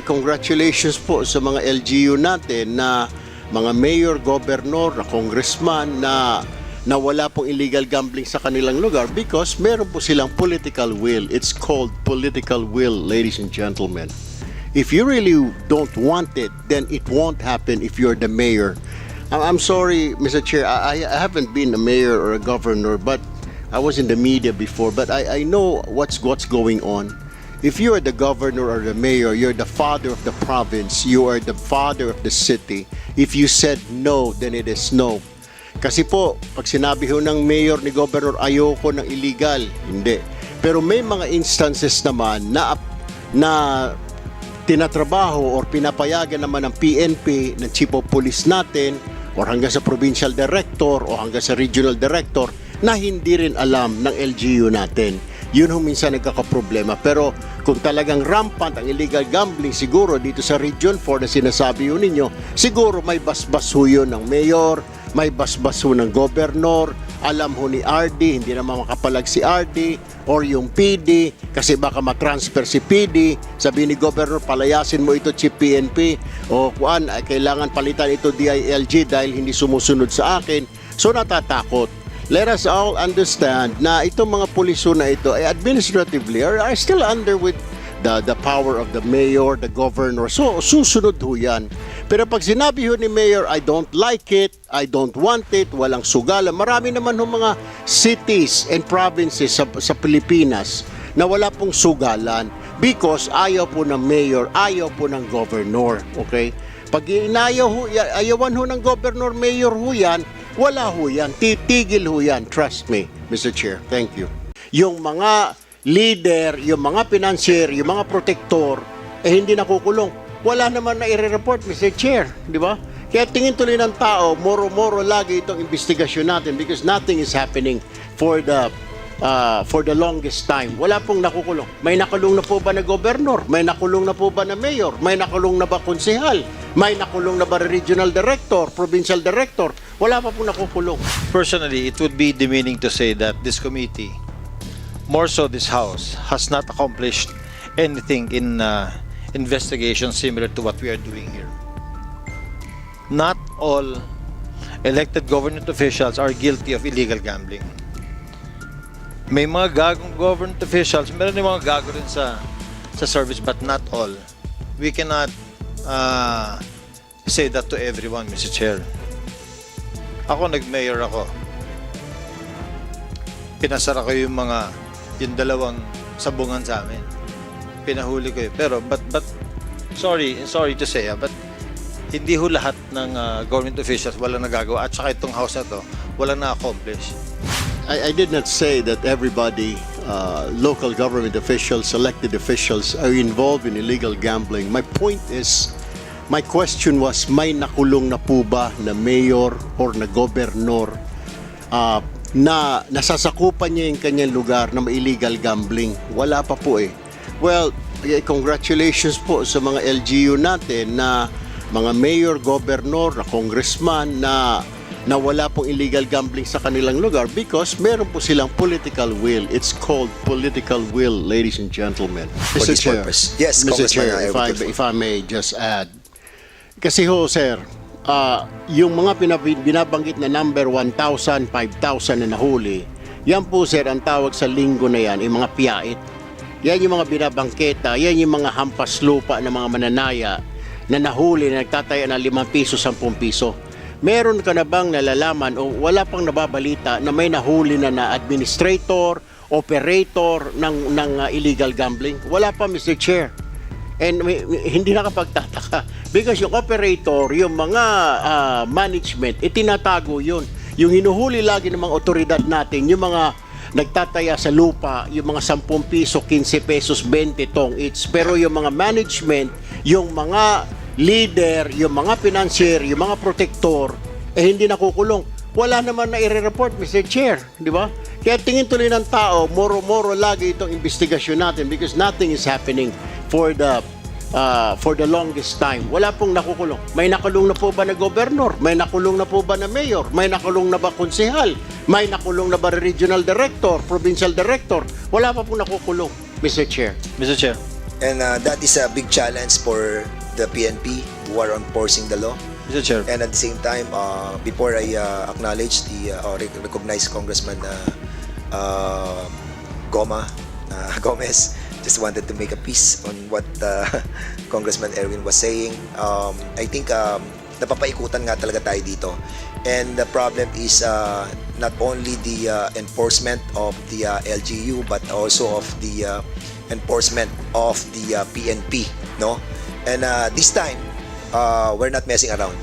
A: congratulations po sa mga LGU natin na mga mayor, governor, na congressman na wala pong illegal gambling sa kanilang lugar because meron po silang political will. It's called political will, ladies and gentlemen. If you really don't want it, then it won't happen if you're the mayor. I'm sorry, Mr. Chair, I haven't been a mayor or a governor, but I was in the media before, but I know what's going on. If you are the governor or the mayor, you're the father of the province, you are the father of the city. If you said no, then it is no. Kasi po, pag sinabi ho ng mayor ni governor, ayoko ng illegal, hindi. Pero may mga instances naman na tinatrabaho or pinapayagan naman ng PNP, ng chief of police natin, or hanggang sa provincial director o hanggang sa regional director, na hindi rin alam ng LGU natin. Yun ho minsan nagkakaproblema. Pero kung talagang rampant ang illegal gambling, siguro dito sa Region 4 na sinasabi ho ninyo, siguro may basbas ho yun ng mayor, may basbas ho ng gobernador, alam ho ni RD, hindi naman makapalag si RD, or yung PD, kasi baka matransfer si PD, sabi ni gobernador, palayasin mo ito chief PNP, o kuan, kailangan palitan ito DILG dahil hindi sumusunod sa akin. So natatakot. Let us all understand na itong mga puliso na ito ay administratively are still under with the power of the mayor, the governor. So susunod ho yan. Pero pag sinabi ho ni mayor, I don't like it, I don't want it, walang sugalan. Marami naman ho mga cities and provinces sa Pilipinas na wala pong sugalan because ayaw po ng mayor, ayaw po ng governor. Okay? Pag ayawan ho ng governor, mayor ho yan, wala ho yan. Titigil ho yan. Trust me, Mr. Chair. Thank you. Yung mga leader, yung mga financier, yung mga protector, hindi nakukulong. Wala naman na i-report, Mr. Chair. Di ba? Kaya tingin tuloy ng tao, moro-moro lagi itong investigasyon natin because nothing is happening for the longest time. Wala pong nakukulong. May nakulong na po ba na gobernador? May nakulong na po ba na mayor? May nakulong na ba konsehal? May nakulong na ba regional director, provincial director? Wala pa pong nakukulong.
B: Personally, it would be demeaning to say that this committee, more so this House, has not accomplished anything in investigation similar to what we are doing here. Not all elected government officials are guilty of illegal gambling. May mga gagong government officials, meron din mga gago rin sa service, but not all. We cannot say that to everyone, Mr. Chair. Ako, nag-mayor ako. Pinasara ko yung dalawang sabungan sa amin. Pinahuli ko Pero, but sorry to say, but hindi ho lahat ng government officials wala nagagawa. At saka itong house na to, wala na-accomplish.
A: I did not say that everybody, local government officials, elected officials, are involved in illegal gambling. My point is, my question was, may nakulong na po ba na mayor or na gobernador na nasasakupan niya yung kanyang lugar na may illegal gambling? Wala pa po eh. Well, congratulations po sa mga LGU natin na mga mayor, governor, na congressman na wala pong illegal gambling sa kanilang lugar because meron po silang political will. It's called political will, ladies and gentlemen.
C: For this purpose. Yes,
A: Mr.
C: Congressman
A: Chair,
C: Erwin Tulfo.
A: if I may just add. Kasi ho, sir, yung mga binabanggit na number 1,000, 5,000 na nahuli, yan po, sir, ang tawag sa linggo na yan, yung mga piyait. Yan yung mga binabangketa, yan yung mga hampas lupa ng mga mananaya na nahuli na nagtataya ng 5 piso, 10 piso. Meron ka na bang nalalaman o wala pang nababalita na may nahuli na administrator, operator ng illegal gambling? Wala pa, Mr. Chair. And hindi nakapagtataka because yung operator, yung mga management, itinatago yun. Yung hinuhuli lagi ng mga otoridad natin, yung mga nagtataya sa lupa, yung mga 10 piso, 15 pesos, 20 tong each. Pero yung mga management, yung mga leader, yung mga financier, yung mga protector, hindi nakukulong. Wala naman na i-report, Mr. Chair, di ba? Kaya tingin tuloy ng tao, moro-moro lagi itong investigasyon natin because nothing is happening for the longest time. Wala pong nakukulong. May nakulong na po ba na gobernador? May nakulong na po ba na mayor? May nakulong na ba konsehal? May nakulong na ba regional director, provincial director? Wala pa pong nakukulong, Mr. Chair.
B: Mr. Chair.
C: And that is a big challenge for the PNP who are enforcing the law.
B: Mr. Chair.
C: And at the same time, before I acknowledge the or recognize Congressman Gomez, just wanted to make a piece on what Congressman Erwin was saying. I think napapaikutan nga talaga tayo dito. And the problem is not only the enforcement of the LGU but also of the enforcement of the PNP, no? And this time, we're not messing around.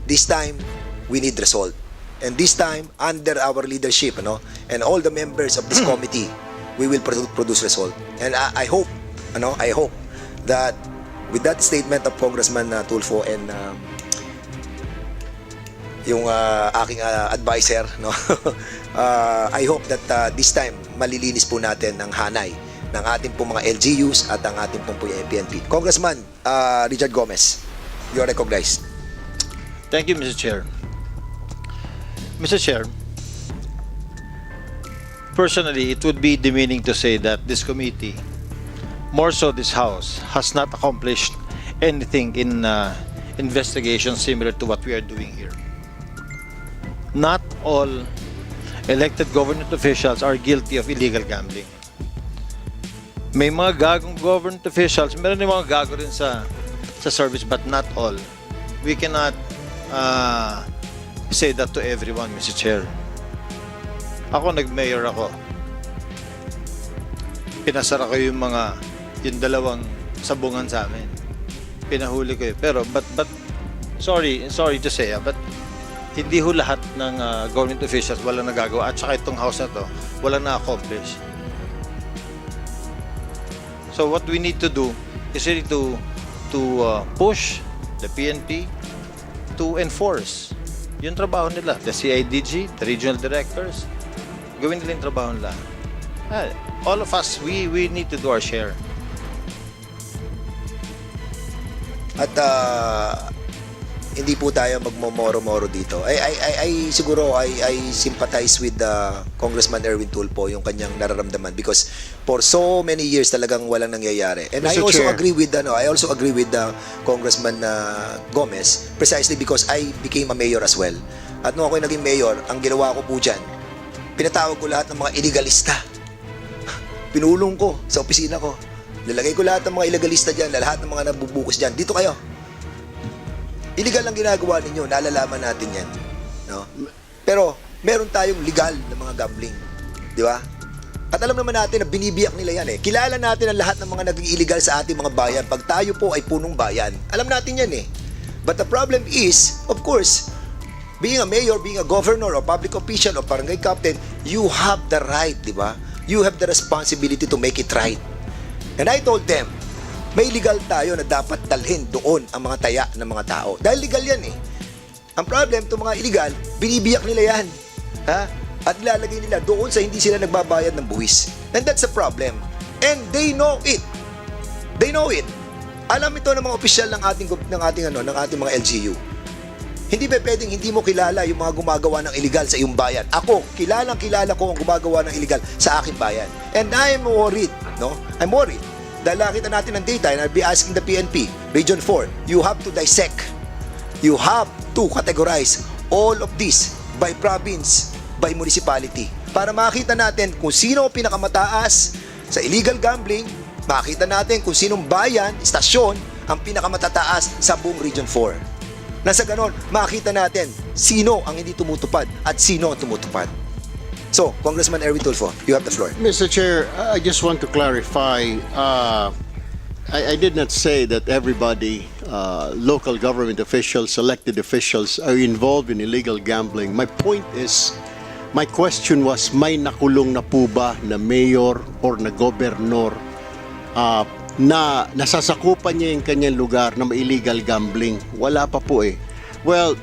C: This time, we need result. And this time, under our leadership, no, and all the members of this committee, we will produce result. And I hope that with that statement of Congressman Tulfo and yung aking advisor, no, I hope that this time malilinis po natin ang hanay ng ating pong mga LGUs at ang ating pong PNP. Congressman Richard Gomez, you are recognized.
B: Thank you, Mr. Chair. Mr. Chair, personally, it would be demeaning to say that this committee, more so this House, has not accomplished anything in investigation similar to what we are doing here. Not all elected government officials are guilty of illegal gambling. May mga gagong government officials, meron din mga gago rin sa service, but not all. We cannot say that to everyone, Mr. Chair. Ako, nag-mayor ako. Pinasara ko yung dalawang sabungan sa amin. Pinahuli ko yun. Pero, but sorry to say, but hindi ho lahat ng government officials walang nagagawa. At saka itong house na to, walang na-accomplish. So what we need to do is really to push the PNP to enforce yung trabaho nila. The CIDG, the regional directors, gawin nila yung trabaho nila. All of us, we need to do our share.
C: At hindi po tayo magmomoro-moro dito. I siguro I sympathize with Congressman Erwin Tulfo yung kanyang nararamdaman because for so many years talagang walang nangyayari. And I
A: Mr.
C: also
A: Chair.
C: agree with Congressman Gomez precisely because I became a mayor as well. At nung ako naging mayor, ang ginawa ko po dyan, pinatawag ko lahat ng mga illegalista. Pinulong ko sa opisina ko. Nilagay ko lahat ng mga illegalista dyan, lahat ng mga nabubukas dyan. Dito kayo. Illegal ang ginagawa ninyo, nalalaman natin yan. No? Pero, meron tayong legal na mga gambling. Di ba? At alam naman natin na binibiyak nila yan eh. Kilala natin ang lahat ng mga naging illegal sa ating mga bayan. Pag tayo po ay punong bayan, alam natin yan eh. But the problem is, of course, being a mayor, being a governor, or public official, or barangay captain, you have the right, di ba? You have the responsibility to make it right. And I told them, may legal tayo na dapat dalhin doon ang mga taya ng mga tao. Dahil legal yan eh. Ang problem, itong mga illegal, binibiyak nila yan. Ha? At lalagay nila doon sa hindi sila nagbabayad ng buwis. And that's a problem. And they know it. They know it. Alam ito ng mga opisyal ng ating mga LGU. Hindi ba pwedeng hindi mo kilala yung mga gumagawa ng illegal sa iyong bayan? Ako, kilala ko ang gumagawa ng illegal sa aking bayan. And I'm worried, no? I'm worried. Dahil nakita natin ng data, and I'll be asking the PNP, Region 4, you have to dissect. You have to categorize all of this by province, by municipality. Para makita natin kung sino ang pinakamataas sa illegal gambling, makita natin kung sinong bayan, istasyon, ang pinakamatataas sa buong Region 4. Nasa ganon, makita natin sino ang hindi tumutupad at sino ang tumutupad. So, Congressman Erwin Tulfo, you have the floor.
A: Mr. Chair, I just want to clarify. I did not say that everybody, local government officials, elected officials, are involved in illegal gambling. My point is, my question was, may nakulong na po ba na mayor or na gobernador na nasasakupan niya yung kanyang lugar na may illegal gambling? Wala pa po eh. Well,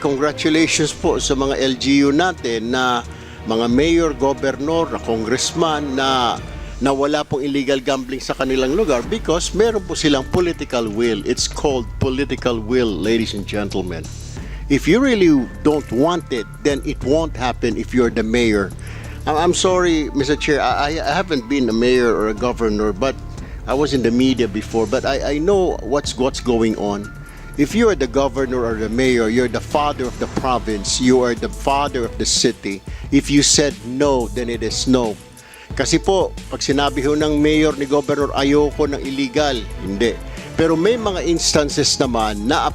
A: congratulations po sa mga LGU natin na mga mayor, governor, na congressman na wala pong illegal gambling sa kanilang lugar because meron po silang political will. It's called political will, ladies and gentlemen. If you really don't want it, then it won't happen if you're the mayor. I'm sorry, Mr. Chair, I haven't been a mayor or a governor, but I was in the media before, but I know what's going on. If you are the governor or the mayor, you're the father of the province, you are the father of the city. If you said no, then it is no. Kasi po, pag sinabi ho ng mayor ni governor, ayoko ng illegal, hindi. Pero may mga instances naman na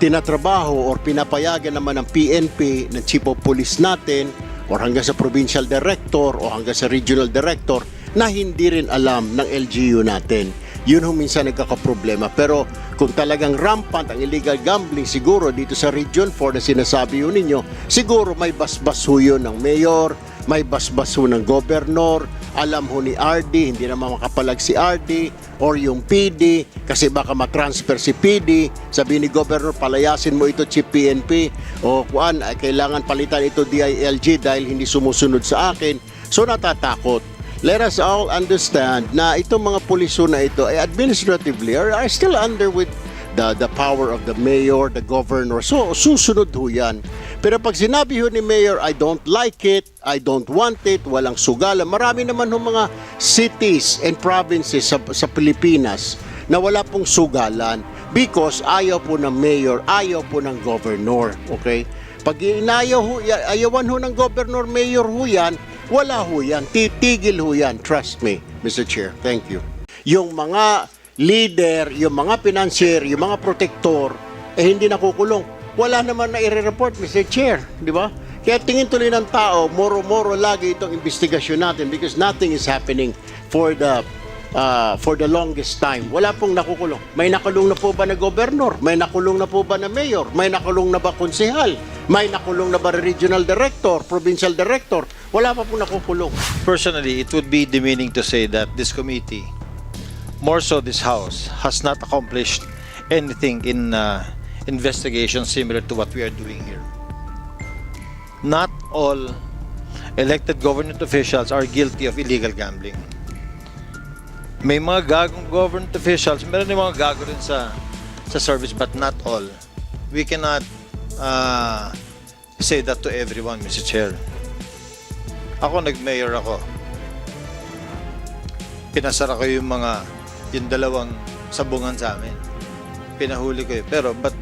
A: tinatrabaho or pinapayagan naman ng PNP, ng chief of police natin, or hanggang sa provincial director o hanggang sa regional director, na hindi rin alam ng LGU natin. Yun ho minsan nagkakaproblema. Pero kung talagang rampant ang illegal gambling, siguro dito sa Region 4 na sinasabi ho ninyo, siguro may basbas ho yun ng mayor, may basbas ho ng gobernador, alam ho ni RD, hindi naman makapalag si RD, or yung PD, kasi baka matransfer si PD, sabi ni gobernador, palayasin mo ito chief PNP, o kuan, kailangan palitan ito DILG dahil hindi sumusunod sa akin. So natatakot. Let us all understand na itong mga puliso na ito ay administratively are still under with the power of the mayor, the governor. So susunod ho yan. Pero pag sinabi ho ni mayor, I don't like it, I don't want it, walang sugalan. Marami naman ho mga cities and provinces sa Pilipinas na wala pong sugalan because ayaw po ng mayor, ayaw po ng governor. Okay? Pag ayawan ho ng governor, mayor ho yan, wala ho yan. Titigil ho yan. Trust me, Mr. Chair. Thank you. Yung mga leader, yung mga financier, yung mga protector, hindi nakukulong. Wala naman na i-report, Mr. Chair. Di ba? Kaya tingin tuloy ng tao, moro-moro lagi itong investigasyon natin because nothing is happening for the longest time. Wala pong nakukulong. May nakulong na po ba na gobernador? May nakulong na po ba na mayor? May nakulong na ba konsehal? May nakulong na ba regional director, provincial director? Wala pa pong nakukulong.
B: Personally, it would be demeaning to say that this committee, more so this House, has not accomplished anything in investigation similar to what we are doing here. Not all elected government officials are guilty of illegal gambling. May mga gagong government officials, meron din mga gago rin sa service, but not all. We cannot say that to everyone, Mr. Chair. Ako, nag-mayor ako. Pinasara ko yung dalawang sabungan sa amin. Pinahuli ko yun. Pero, but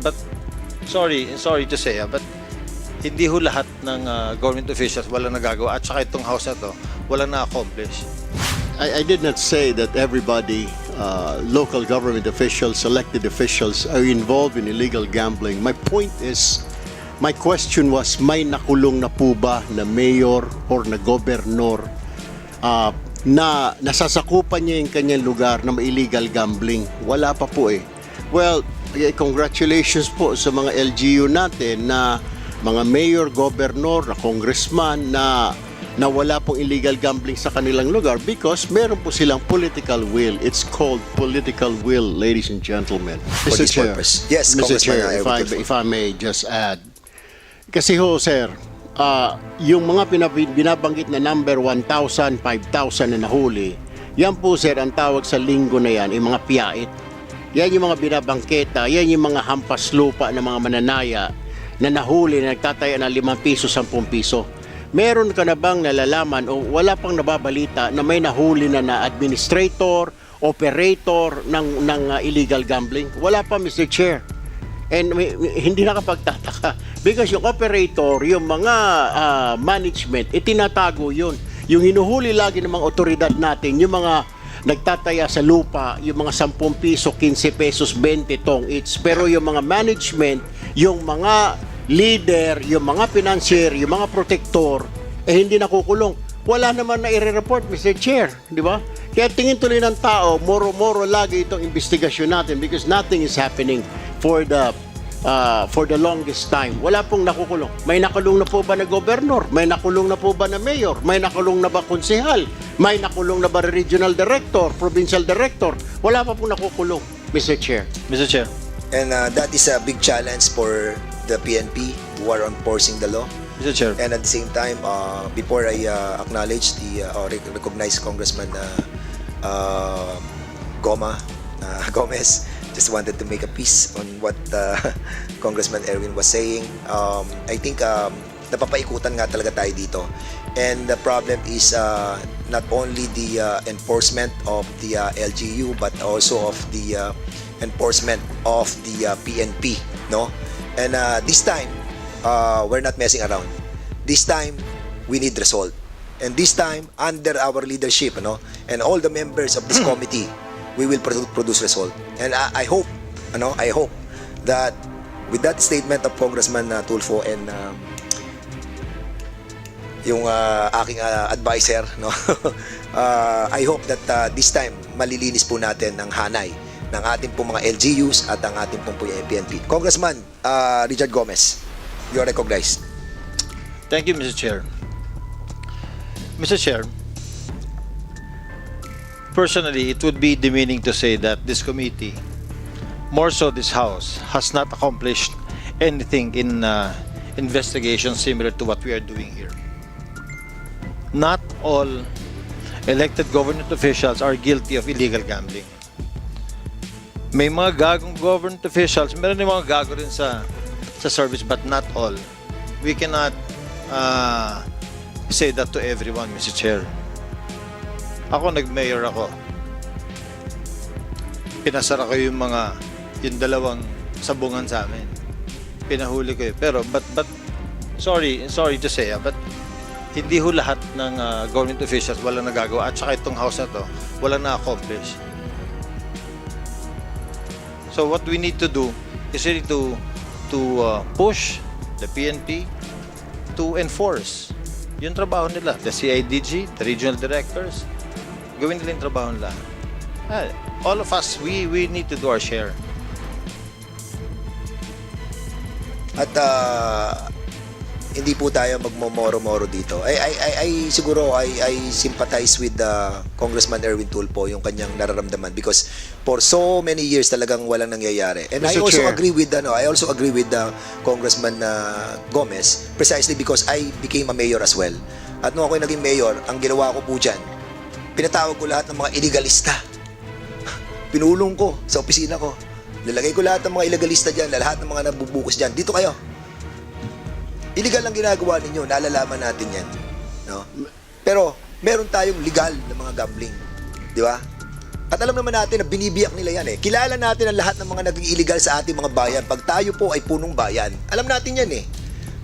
B: sorry to say, but hindi ho lahat ng government officials wala nagagawa. At saka itong house na to, wala na-accomplish.
A: I did not say that everybody, local government officials, elected officials, are involved in illegal gambling. My point is, my question was, may nakulong na po ba na mayor or na gobernador na nasasakupan niya yung kanyang lugar na may illegal gambling? Wala pa po eh. Well, congratulations po sa mga LGU natin na mga mayor, gobernador, na congressman na wala pong illegal gambling sa kanilang lugar because meron po silang political will. It's called political will, ladies and gentlemen.
C: For this purpose. Yes,
A: Mr.
C: Congressman
A: Chair, if I may just add. Kasi ho, sir, yung mga binabanggit na number 1,000, 5,000 na nahuli, Yan po sir, ang tawag sa linggo na yan, yung mga piyait. Yan yung mga binabangketa, yan yung mga hampas lupa ng mga mananaya na nahuli na nagtataya ng 5 piso, 10 piso. Meron ka na bang nalalaman o wala pang nababalita na may nahuli na administrator, operator ng illegal gambling? Wala pa, Mr. Chair. And hindi nakapagtataka because yung operator, yung mga management, itinatago yun. Yung hinuhuli lagi ng mga otoridad natin, yung mga nagtataya sa lupa, yung mga 10 piso, 15 pesos, 20 tong each. Pero yung mga management, yung mga leader, yung mga financier, yung mga protector, hindi nakukulong. Wala naman na i-report, Mr. Chair, di ba? Kaya tingin tuloy ng tao, moro-moro lagi itong investigasyon natin because nothing is happening for the longest time. Wala pong nakukulong. May nakulong na po ba na gobernador? May nakulong na po ba na mayor? May nakulong na ba konsehal? May nakulong na ba regional director, provincial director? Wala pa pong nakukulong, Mr. Chair.
B: Mr. Chair.
C: And that is a big challenge for the PNP who are enforcing the law.
B: Mr. Chair.
C: And at the same time, before I acknowledge or recognize Congressman Gomez, just wanted to make a piece on what Congressman Erwin was saying. I think napapaikutan nga talaga tayo dito. And the problem is not only the enforcement of the LGU but also of the enforcement of the PNP, no? And this time, we're not messing around. This time, we need result. And this time, under our leadership, no, and all the members of this committee, we will produce result. And I hope that with that statement of Congressman Tulfo and yung aking advisor, no, I hope that this time malilinis po natin ang hanay ng ating pong mga LGUs at ang ating pong PNP. Congressman Richard Gomez, you are recognized.
B: Thank you, Mr. Chair. Mr. Chair, personally, it would be demeaning to say that this committee, more so this House, has not accomplished anything in investigation similar to what we are doing here. Not all elected government officials are guilty of illegal gambling. May mga gagong government officials, meron din mga gago rin sa service, but not all. We cannot say that to everyone, Mr. Chair. Ako, nag-mayor ako. Pinasara ko yung dalawang sabungan sa amin. Pinahuli ko yun. Pero, but sorry to say, but hindi ho lahat ng government officials walang nagagawa. At saka itong house na to, walang na-accomplish. So what we need to do is really to push the PNP to enforce yung trabaho nila. The CIDG, the regional directors, gawin nila yung trabaho nila. All of us, we need to do our share.
C: At hindi po tayo magmomoro-moro dito. I siguro I sympathize with Congressman Erwin Tulfo yung kanyang nararamdaman because for so many years talagang walang nangyayari. And
A: Mr.
C: I also
A: Chair.
C: agree with Congressman Gomez precisely because I became a mayor as well. At nung ako naging mayor, ang ginawa ko po dyan, pinatawag ko lahat ng mga illegalista. Pinulong ko sa opisina ko. Nilagay ko lahat ng mga illegalista dyan, lahat ng mga nabubukas dyan. Dito kayo. Illegal ang ginagawa ninyo, nalalaman natin yan. No? Pero, meron tayong legal na mga gambling. Di ba? At alam naman natin na binibiyak nila yan eh. Kilala natin ang lahat ng mga naging illegal sa ating mga bayan. Pag tayo po ay punong bayan, alam natin yan eh.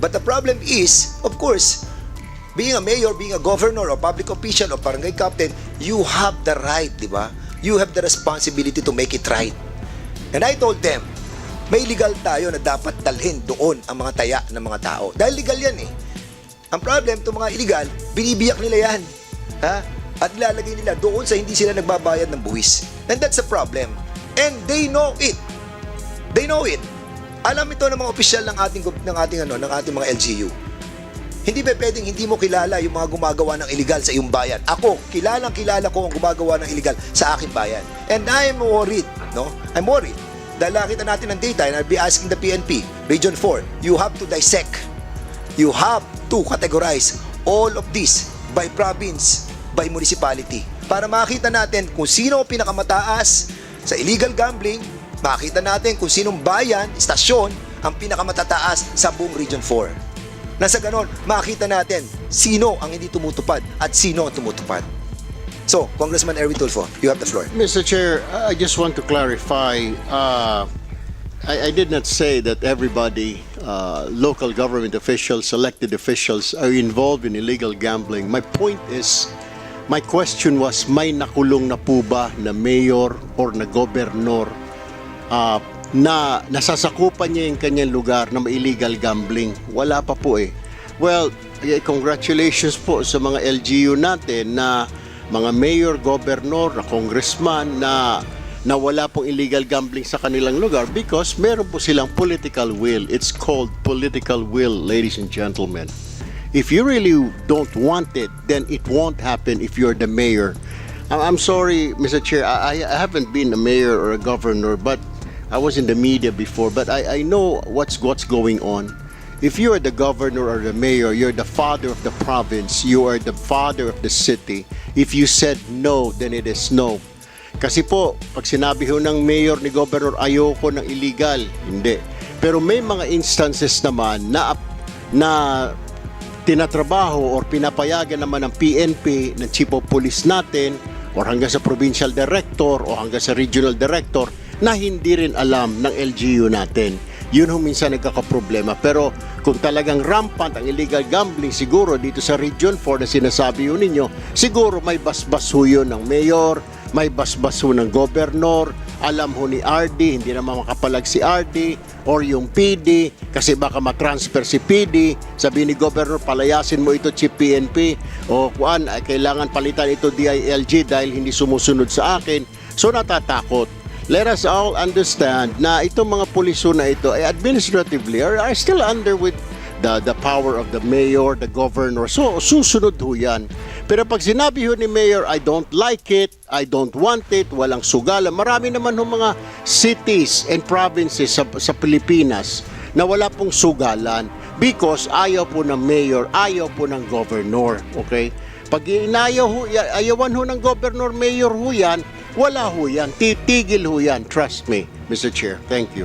C: But the problem is, of course, being a mayor, being a governor, or public official, or barangay captain, you have the right, di ba? You have the responsibility to make it right. And I told them, may legal tayo na dapat dalhin doon ang mga taya ng mga tao. Dahil legal yan eh. Ang problem, itong mga illegal, binibiyak nila yan. Ha? At lalagay nila doon sa hindi sila nagbabayad ng buwis. And that's a problem. And they know it. They know it. Alam ito ng mga opisyal ng ating mga LGU. Hindi ba pwedeng hindi mo kilala yung mga gumagawa ng illegal sa iyong bayan? Ako, kilala ko ang gumagawa ng illegal sa aking bayan. And I'm worried, no? I'm worried. Dahil nakita natin ng data, and I'll be asking the PNP, Region 4, you have to dissect. You have to categorize all of this by province, by municipality. para makita natin kung sino ang pinakamataas sa illegal gambling, makita natin kung sinong bayan, istasyon, ang pinakamatataas sa buong Region 4. Nasa ganon, makita natin sino ang hindi tumutupad at sino ang tumutupad. So, Congressman Erwin Tulfo, you have the floor.
A: Mr. Chair, I just want to clarify. I did not say that everybody, local government officials, elected officials, are involved in illegal gambling. My point is, my question was, may nakulong na po ba na mayor or na gobernador na nasasakupan niya yung kanyang lugar na may illegal gambling? Wala pa po eh. Well, congratulations po sa mga LGU natin na mga mayor, gobernador, na congressman na wala pong illegal gambling sa kanilang lugar because meron po silang political will. It's called political will, ladies and gentlemen. If you really don't want it, then it won't happen if you're the mayor. I'm sorry, Mr. Chair, I haven't been a mayor or a governor, but I was in the media before, but I know what's going on. If you are the governor or the mayor, you're the father of the province, you are the father of the city. If you said no, then it is no. Kasi po, pag sinabi ho ng mayor ni governor, ayoko ng illegal, hindi. Pero may mga instances naman na tinatrabaho or pinapayagan naman ng PNP, ng chief of police natin, or hanggang sa provincial director o hanggang sa regional director na hindi rin alam ng LGU natin. Yun ho minsan nagkakaproblema. Pero kung talagang rampant ang illegal gambling, siguro dito sa Region 4 na sinasabi ho ninyo, siguro may basbas ho yun ng mayor, may basbas ho ng gobernador, alam ho ni RD, hindi naman makapalag si RD, or yung PD, kasi baka matransfer si PD, sabi ni gobernador, palayasin mo ito chief PNP, o kuan, kailangan palitan ito DILG dahil hindi sumusunod sa akin. So natatakot. Let us all understand na itong mga puliso na ito ay administratively are still under with the power of the mayor, the governor. So susunod ho yan. Pero pag sinabi ho ni mayor, I don't like it, I don't want it, walang sugalan. Marami naman ho mga cities and provinces sa Pilipinas na wala pong sugalan because ayaw po ng mayor, ayaw po ng governor. Okay? Pag ayawan ho ng governor, mayor ho yan, wala ho yan. Titigil ho yan. Trust me, Mr. Chair. Thank you.